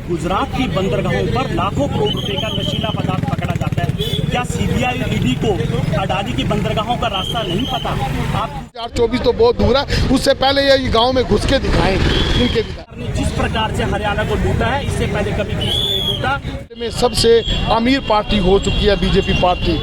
गुजरात की बंदरगाहों पर लाखों करोड़ रुपए का नशीला पदार्थ पकड़ा जाता है। क्या सीबीआई ईडी को अडानी की बंदरगाहों का रास्ता नहीं पता? आप 2024 तो बहुत दूर है, उससे पहले ये गांव में घुस के दिखाएं। इनके ने जिस प्रकार से हरियाणा को लूटा है, इससे पहले कभी किसी ने लूटा। में सबसे अमीर पार्टी हो चुकी है बीजेपी पार्टी।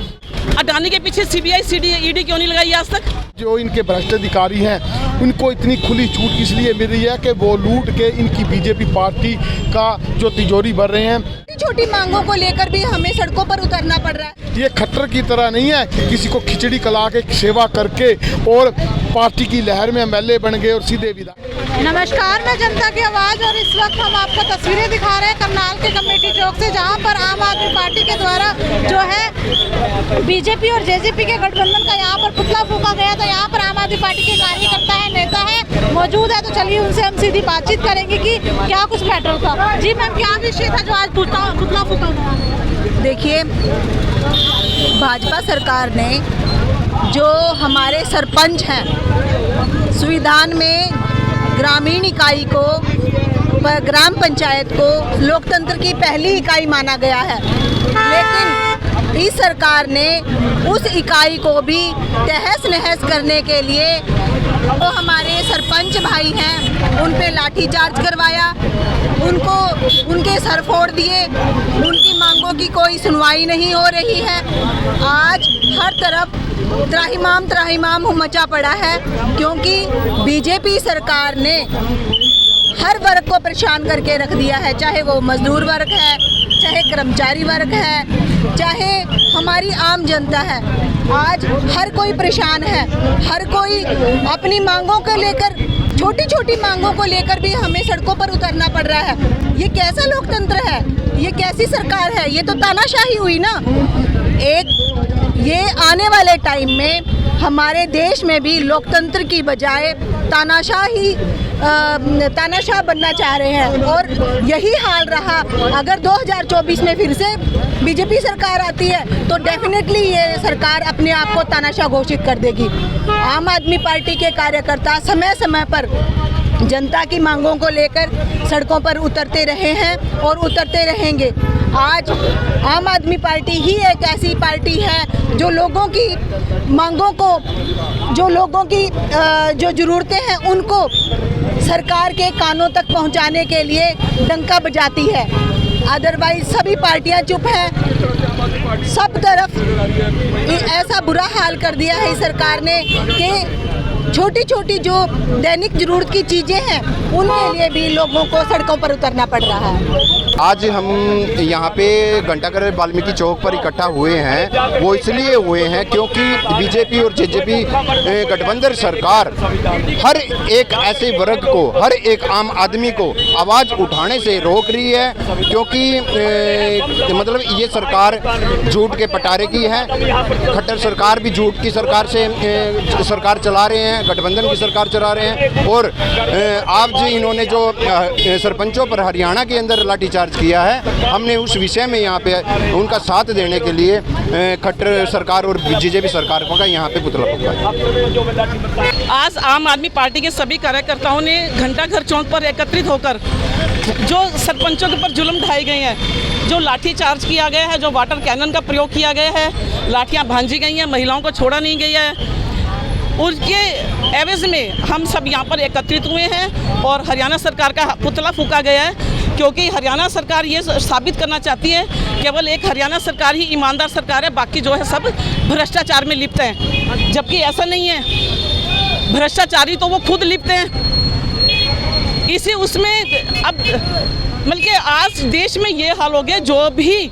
अडानी के पीछे सीबीआई ईडी क्यों नहीं लगाई आज तक? जो इनके भ्रष्ट अधिकारी हैं, उनको इतनी खुली छूट इसलिए मिल रही है कि वो लूट के इनकी बीजेपी पार्टी का जो तिजोरी भर रहे हैं। छोटी मांगों को लेकर भी हमें सड़कों पर उतरना पड़ रहा है। ये खट्टर की तरह नहीं है कि किसी को खिचड़ी खिला के सेवा करके और पार्टी की लहर में एमएलए बन गए और सीधे विदा। नमस्कार, मैं जनता की आवाज़ और इस वक्त हम आपको तस्वीरें दिखा रहे हैं करनाल के कमेटी चौक से, जहां पर आम आदमी पार्टी के द्वारा जो है बीजेपी और जेजेपी के गठबंधन का यहां पर पुतला फूंका गया था। यहां पर आम आदमी पार्टी के कार्यकर्ता है, नेता है मौजूद है, तो चलिए उनसे हम सीधी बातचीत करेंगे कि क्या कुछ मैटर था। जी मैम, क्या विषय था जो आज पुतला फूंका गया? देखिए, भाजपा सरकार ने जो हमारे सरपंच हैं, संविधान में ग्रामीण इकाई को, ग्राम पंचायत को लोकतंत्र की पहली इकाई माना गया है, लेकिन इस सरकार ने उस इकाई को भी तहस नहस करने के लिए वो हमारे सरपंच भाई हैं उन पे लाठीचार्ज करवाया, उनके सर फोड़ दिए। उनकी मांगों की कोई सुनवाई नहीं हो रही है। आज हर तरफ त्राहिमाम मचा पड़ा है, क्योंकि बीजेपी सरकार ने हर वर्ग को परेशान करके रख दिया है, चाहे वो मजदूर वर्ग है, चाहे कर्मचारी वर्ग है, चाहे हमारी आम जनता है। आज हर कोई परेशान है, हर कोई अपनी मांगों को लेकर, छोटी छोटी मांगों को लेकर भी हमें सड़कों पर उतरना पड़ रहा है। ये कैसा लोकतंत्र है? ये कैसी सरकार है? ये तो तानाशाही हुई ना। ये आने वाले टाइम में हमारे देश में भी लोकतंत्र की बजाय तानाशाह बनना चाह रहे हैं, और यही हाल रहा। अगर 2024 में फिर से बीजेपी सरकार आती है तो डेफिनेटली ये सरकार अपने आप को तानाशाह घोषित कर देगी। आम आदमी पार्टी के कार्यकर्ता समय समय पर जनता की मांगों को लेकर सड़कों पर उतरते रहे हैं और उतरते रहेंगे। आज आम आदमी पार्टी ही एक ऐसी पार्टी है जो लोगों की मांगों को, जो लोगों की जो ज़रूरतें हैं उनको सरकार के कानों तक पहुंचाने के लिए डंका बजाती है। अदरवाइज सभी पार्टियां चुप हैं। सब तरफ ऐसा बुरा हाल कर दिया है इस सरकार ने कि छोटी छोटी जो दैनिक जरूरत की चीज़ें हैं उनके लिए भी लोगों को सड़कों पर उतरना पड़ रहा है। आज हम यहाँ पे घंटाघर वाल्मीकि चौक पर इकट्ठा हुए हैं, वो इसलिए हुए हैं क्योंकि बीजेपी और जेजेपी गठबंधन सरकार हर एक ऐसे वर्ग को, हर एक आम आदमी को आवाज़ उठाने से रोक रही है, क्योंकि मतलब ये सरकार झूठ के पटारे की है। खट्टर सरकार भी झूठ की सरकार से सरकार चला रहे हैं, गठबंधन की सरकार चला रहे हैं। और आज इन्होंने जो सरपंचों पर हरियाणा के अंदर लाठीचार्ज किया है, हमने उस विषय में यहाँ पे उनका साथ देने के लिए खट्टर सरकार और बीजेपी सरकार का यहाँ पे पुतला फूंका। आज आम आदमी पार्टी के सभी कार्यकर्ताओं ने घंटाघर चौक पर एकत्रित होकर जो सरपंचों के ऊपर जुल्म ढाए गए हैं, जो लाठीचार्ज किया गया है, जो वाटर कैनन का प्रयोग किया गया है, लाठियाँ भांजी गई हैं, महिलाओं को छोड़ा नहीं गया है, उसके एवज में हम सब यहाँ पर एकत्रित हुए हैं और हरियाणा सरकार का पुतला फूंका गया है। क्योंकि हरियाणा सरकार ये साबित करना चाहती है केवल एक हरियाणा सरकार ही ईमानदार सरकार है, बाकी जो है सब भ्रष्टाचार में लिप्त हैं। जबकि ऐसा नहीं है, भ्रष्टाचारी तो वो खुद लिप्त हैं। इसी उसमें अब बल्कि आज देश में ये हाल हो गया, जो भी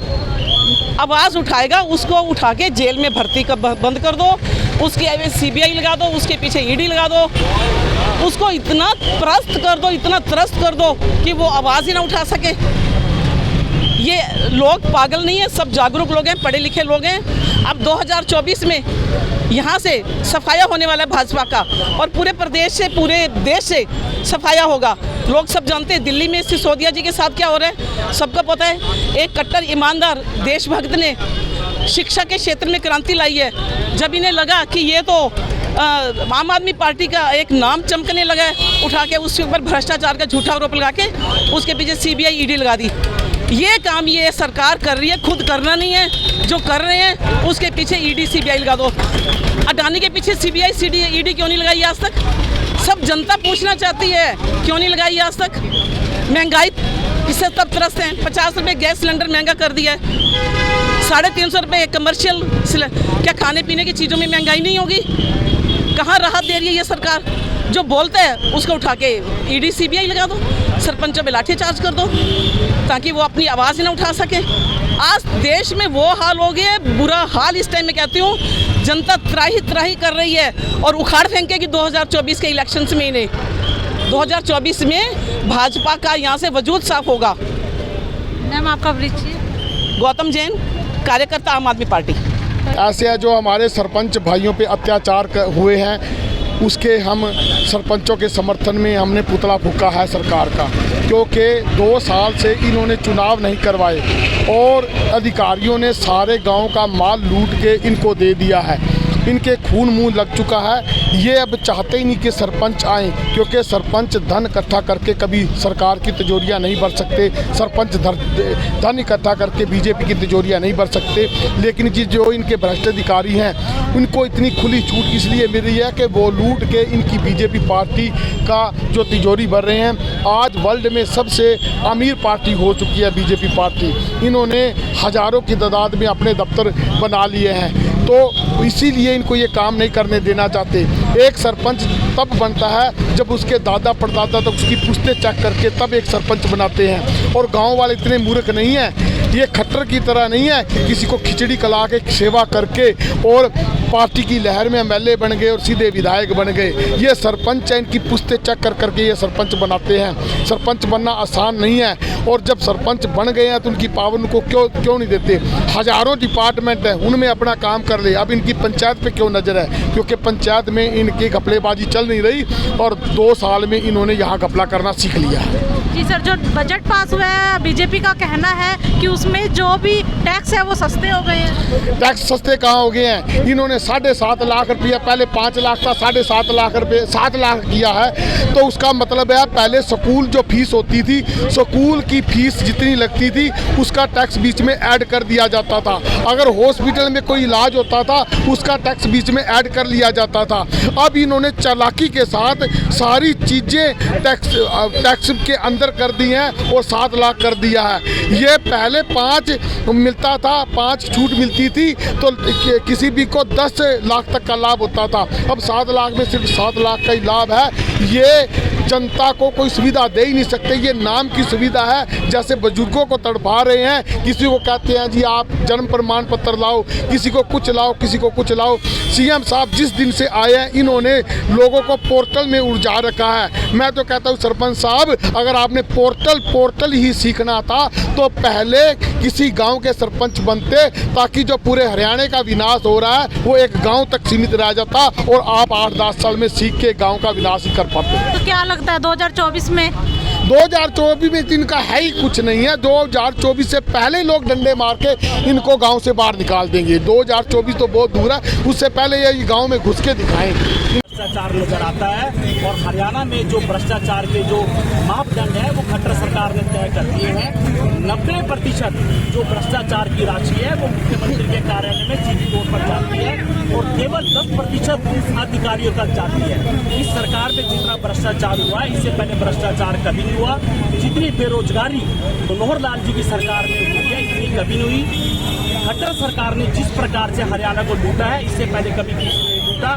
आवाज़ उठाएगा उसको उठा के जेल में भर्ती बंद कर दो, उसकी सीबीआई लगा दो, उसके पीछे ईडी लगा दो, उसको इतना त्रस्त कर दो, इतना त्रस्त कर दो कि वो आवाज़ ही ना उठा सके। ये लोग पागल नहीं है, सब जागरूक लोग हैं, पढ़े लिखे लोग हैं। अब 2024 में यहाँ से सफाया होने वाला है भाजपा का, और पूरे प्रदेश से, पूरे देश से सफाया होगा। लोग सब जानते हैं दिल्ली में सिसोदिया जी के साथ क्या हो रहा है, सबको पता है। एक कट्टर ईमानदार देशभक्त ने शिक्षा के क्षेत्र में क्रांति लाई है। जब इन्हें लगा कि ये तो आम आदमी पार्टी का एक नाम चमकने लगा है, उठा के उसके ऊपर भ्रष्टाचार का झूठा आरोप लगा के उसके पीछे सीबीआई ईडी लगा दी। ये काम ये सरकार कर रही है, खुद करना नहीं है, जो कर रहे हैं उसके पीछे ईडी सीबीआई लगा दो। अडानी के पीछे सीबीआई ईडी क्यों नहीं लगाई आज तक? सब जनता पूछना चाहती है, क्यों नहीं लगाई आज तक? महंगाई इससे तब त्रस्त हैं। 50 रुपये गैस सिलेंडर महंगा कर दिया है, 350 रुपये कमर्शियल। क्या खाने पीने की चीज़ों में महंगाई नहीं होगी? कहाँ राहत दे रही है ये सरकार? जो बोलता है उसको उठा के ईडी सीबीआई लगा दो, सरपंचों पे लाठी चार्ज कर दो ताकि वो अपनी आवाज़ ना उठा सके। आज देश में वो हाल हो गया है, बुरा हाल इस टाइम में कहती हूँ, जनता त्राही कर रही है और उखाड़ फेंकेगी 2024 के इलेक्शंस में इन्हें। 2024 में भाजपा का यहाँ से वजूद साफ होगा। नाम आपका परिचय? गौतम जैन, कार्यकर्ता आम आदमी पार्टी। ऐसे है जो हमारे सरपंच भाइयों पे अत्याचार हुए हैं, उसके हम सरपंचों के समर्थन में हमने पुतला फूंका है सरकार का, क्योंकि 2 साल से इन्होंने चुनाव नहीं करवाए और अधिकारियों ने सारे गांव का माल लूट के इनको दे दिया है। इनके खून मुंह लग चुका है। ये अब चाहते ही नहीं कि सरपंच आएँ, क्योंकि सरपंच धन इकट्ठा करके कभी सरकार की तिजोरियां नहीं भर सकते, सरपंच धन इकट्ठा करके बीजेपी की तिजोरियां नहीं भर सकते। लेकिन जो इनके भ्रष्ट अधिकारी हैं उनको इतनी खुली छूट इसलिए मिल रही है कि वो लूट के इनकी बीजेपी पार्टी का जो तिजोरी भर रहे हैं। आज वर्ल्ड में सबसे अमीर पार्टी हो चुकी है बीजेपी पार्टी। इन्होंने हज़ारों की तादाद में अपने दफ्तर बना लिए हैं, तो इसीलिए इनको ये काम नहीं करने देना चाहते। एक सरपंच तब बनता है जब उसके दादा परदादा तक उसकी पुश्तें चेक करके तब एक सरपंच बनाते हैं। और गांव वाले इतने मूर्ख नहीं हैं, ये खट्टर की तरह नहीं है कि किसी को खिचड़ी खिला के सेवा करके और पार्टी की लहर में एमएलए बन गए और सीधे विधायक बन गए। ये सरपंच है, इनकी पुश्तें चेक करके ये सरपंच बनाते हैं। सरपंच बनना आसान नहीं है, और जब सरपंच बन गए हैं तो उनकी पावर उनको क्यों नहीं देते? हज़ारों डिपार्टमेंट हैं, उनमें अपना काम कर ले। अब इनकी पंचायत पे क्यों नज़र है? क्योंकि पंचायत में इनकी घपलेबाजी चल नहीं रही और 2 साल में इन्होंने यहाँ घपला करना सीख लिया है। जी सर, जो बजट पास हुआ है बीजेपी का कहना है कि उसमें जो भी टैक्स है वो सस्ते हो गए हैं। टैक्स सस्ते कहाँ हो गए हैं? इन्होंने 7.5 लाख रुपया, पहले 5 लाख था, 7.5 लाख रुपये 7 लाख किया है। तो उसका मतलब है पहले स्कूल जो फीस होती थी, स्कूल की फीस जितनी लगती थी उसका टैक्स बीच में ऐड कर दिया जाता था। अगर हॉस्पिटल में कोई इलाज होता था उसका टैक्स बीच में ऐड कर लिया जाता था। अब इन्होंने चालाकी के साथ सारी चीज़ें टैक्स के अंदर कर दी हैं और 7 लाख कर दिया है। ये पहले 5 मिलता था, 5 छूट मिलती थी तो किसी भी को 10 लाख तक का लाभ होता था। अब 7 लाख में सिर्फ 7 लाख का ही लाभ है। ये जनता को कोई सुविधा दे ही नहीं सकते, ये नाम की सुविधा है। जैसे बुजुर्गों को तड़पा रहे हैं, किसी को कहते हैं जी आप जन्म प्रमाण पत्र लाओ, किसी को कुछ लाओ, किसी को कुछ लाओ। सीएम साहब जिस दिन से आए हैं इन्होंने लोगों को पोर्टल में उलझा रखा है। मैं तो कहता हूँ सरपंच साहब, अगर आपने पोर्टल ही सीखना था तो पहले किसी गांव के सरपंच बनते, ताकि जो पूरे हरियाणा का विनाश हो रहा है वो एक गांव तक सीमित रह जाता और आप 8-10 साल में सीख के गांव का विनाश ही कर पाते। तो क्या लगता है 2024 में? 2024 में इनका है ही कुछ नहीं है। 2024 से पहले लोग डंडे मार के इनको गांव से बाहर निकाल देंगे। 2024 तो बहुत दूर है, उससे पहले ये गांव में घुस के दिखाएंगे। भ्रष्टाचार नजर आता है और हरियाणा में जो भ्रष्टाचार के जो मापदंड है वो खट्टर सरकार ने तय कर दिए हैं। 90% जो भ्रष्टाचार की राशि है वो मुख्यमंत्री के कार्यालय में सीधी तौर पर जाती है और केवल 10% अधिकारियों तक जाती है। इस सरकार में जितना भ्रष्टाचार हुआ है इससे पहले भ्रष्टाचार कभी नहीं हुआ। जितनी बेरोजगारी मनोहर लाल जी की सरकार में हुई है इतनी कभी नहीं हुई। खट्टर सरकार ने जिस प्रकार से हरियाणा को लूटा है इससे पहले कभी किसी ने लूटा।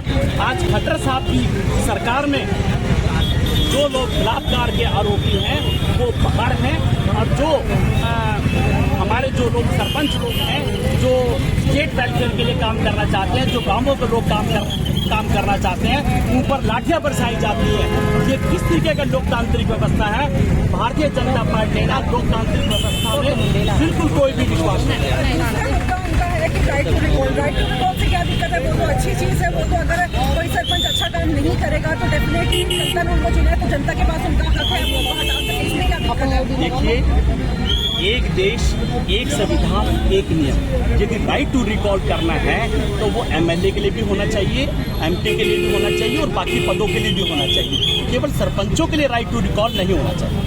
आज खट्टर साहब की सरकार में जो लोग बलात्कार के आरोपी हैं वो बाहर हैं और जो हमारे जो लोग सरपंच लोग हैं जो स्टेट वेलफेयर के लिए काम करना चाहते हैं, जो गांवों के लोग काम करना चाहते हैं, उन पर लाठियां बरसाई जाती है। ये किस तरीके का लोकतांत्रिक व्यवस्था है? भारतीय जनता पार्टी का लोकतांत्रिक व्यवस्था में बिल्कुल कोई भी विश्वास नहीं है। राइट टू रिकॉल से क्या दिक्कत है? वो तो अच्छी चीज़ है। वो तो अगर कोई सरपंच अच्छा काम नहीं करेगा तो डेफिनेटली जनता ने उनको चुना है, तो जनता के पास उनका हक है, वो हटा सकते। इसमें क्या दिक्कत है? देखिए एक देश, एक संविधान, एक नियम। यदि राइट टू रिकॉल करना है तो वो एमएलए के लिए भी होना चाहिए, एमपी के लिए भी होना चाहिए और बाकी पदों के लिए भी होना चाहिए। केवल सरपंचों के लिए राइट टू रिकॉल नहीं होना चाहिए।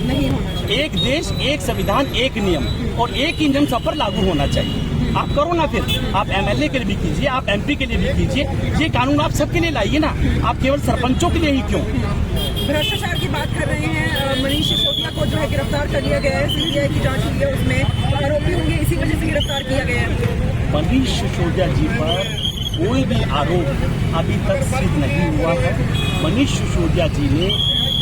एक देश, एक संविधान, एक नियम, और एक ही नियम सब पर लागू होना चाहिए। आप करो ना, फिर आप एमएलए के लिए भी कीजिए, आप एमपी के लिए भी कीजिए। ये कानून आप सबके लिए लाइए ना, आप केवल सरपंचों के लिए ही क्यों? भ्रष्टाचार की बात कर रहे हैं। मनीष सिसोदिया को जो है गिरफ्तार कर लिया गया है, सीबीआई की जांच हुई है, उसमें आरोपी होंगे, इसी वजह से गिरफ्तार किया गया है। मनीष सिसोदिया जी पर कोई भी आरोप अभी तक सिद्ध नहीं हुआ है। मनीष सिसोदिया जी ने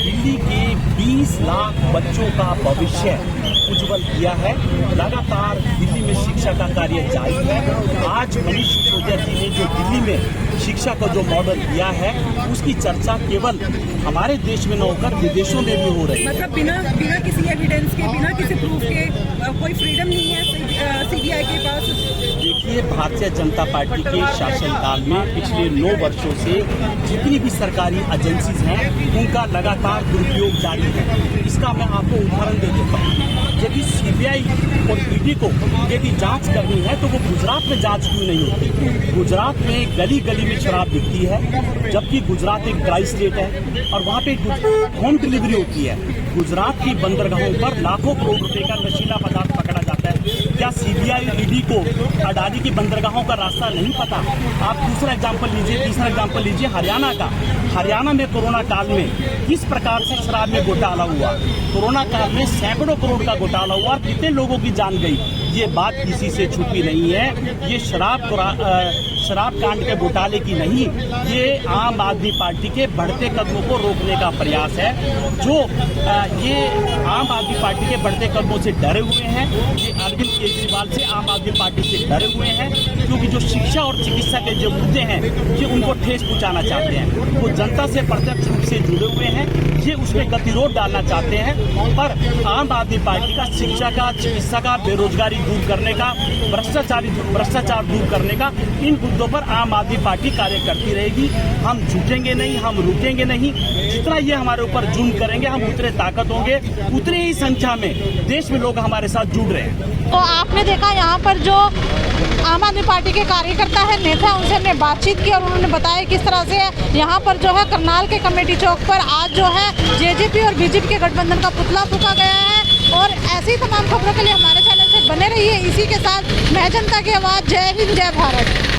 दिल्ली के 20 लाख बच्चों का भविष्य उज्जवल किया है। लगातार दिल्ली में शिक्षा का कार्य जारी है। आज मनीष सिसोदिया जी ने जो दिल्ली में शिक्षा का जो मॉडल दिया है, उसकी चर्चा केवल हमारे देश में न होकर विदेशों में भी हो रही है। मतलब बिना किसी एविडेंस के, बिना किसी प्रूफ के कोई फ्रीडम नहीं है सीबीआई के पास। देखिए, भारतीय जनता पार्टी के शासनकाल में पिछले 9 वर्षों से जितनी भी सरकारी एजेंसीज हैं, उनका लगातार दुरुपयोग जारी है। इसका मैं आपको उदाहरण दे देता हूँ। यदि सीबीआई और ईडी को यदि जांच करनी है तो वो गुजरात में जांच क्यों नहीं होती? गुजरात में गली गली में शराब बिकती है, जबकि गुजरात एक ड्राई स्टेट है और वहाँ पे होम डिलीवरी होती है। गुजरात की बंदरगाहों पर लाखों करोड़ रुपए का नशीला पदार्थ पकड़ा जाता है। क्या सीबीआई ईडी को अडानी की बंदरगाहों का रास्ता नहीं पता? आप दूसरा एग्जाम्पल लीजिए, तीसरा एग्जाम्पल लीजिए हरियाणा का। हरियाणा में कोरोना काल में किस प्रकार से शराब में घोटाला हुआ? कोरोना काल में सैकड़ों करोड़ का घोटाला हुआ और कितने लोगों की जान गई? ये बात किसी से छुपी नहीं है। ये शराब कांड के घोटाले की नहीं, ये आम आदमी पार्टी के बढ़ते कदमों को रोकने का प्रयास है। जो ये आम आदमी पार्टी के बढ़ते कदमों से डरे हुए हैं, ये अरविंद केजरीवाल से, आम आदमी पार्टी से डरे हुए हैं, क्योंकि जो शिक्षा और चिकित्सा के जो मुद्दे हैं, ये उनको ठेस पहुंचाना चाहते हैं। वो जनता से प्रत्यक्ष रूप से जुड़े हुए हैं, ये उसमें गतिरोध डालना चाहते हैं। पर आम आदमी पार्टी का शिक्षा का, चिकित्सा का, बेरोजगारी दूर करने का, भ्रष्टाचार दूर करने का, इन मुद्दों पर आम आदमी पार्टी कार्य करती रहेगी। हम झुकेंगे नहीं, हम रुकेंगे नहीं। जितना ये हमारे ऊपर जुल्म करेंगे, हम उतने ताकत होंगे, उतनी ही संख्या में देश में लोग हमारे साथ जुड़ रहे हैं। तो आपने देखा यहाँ पर जो आम आदमी पार्टी के कार्यकर्ता है, नेता, उनसे हमने बातचीत की और उन्होंने बताया किस तरह से यहाँ पर जो है करनाल के कमेटी चौक पर आज जो है जेजेपी और बीजेपी के गठबंधन का पुतला फूंका गया है। और ऐसी तमाम खबरों के लिए हमारे चैनल से बने रहिए। इसी के साथ मैं जनता की आवाज़, जय हिंद, जय भारत।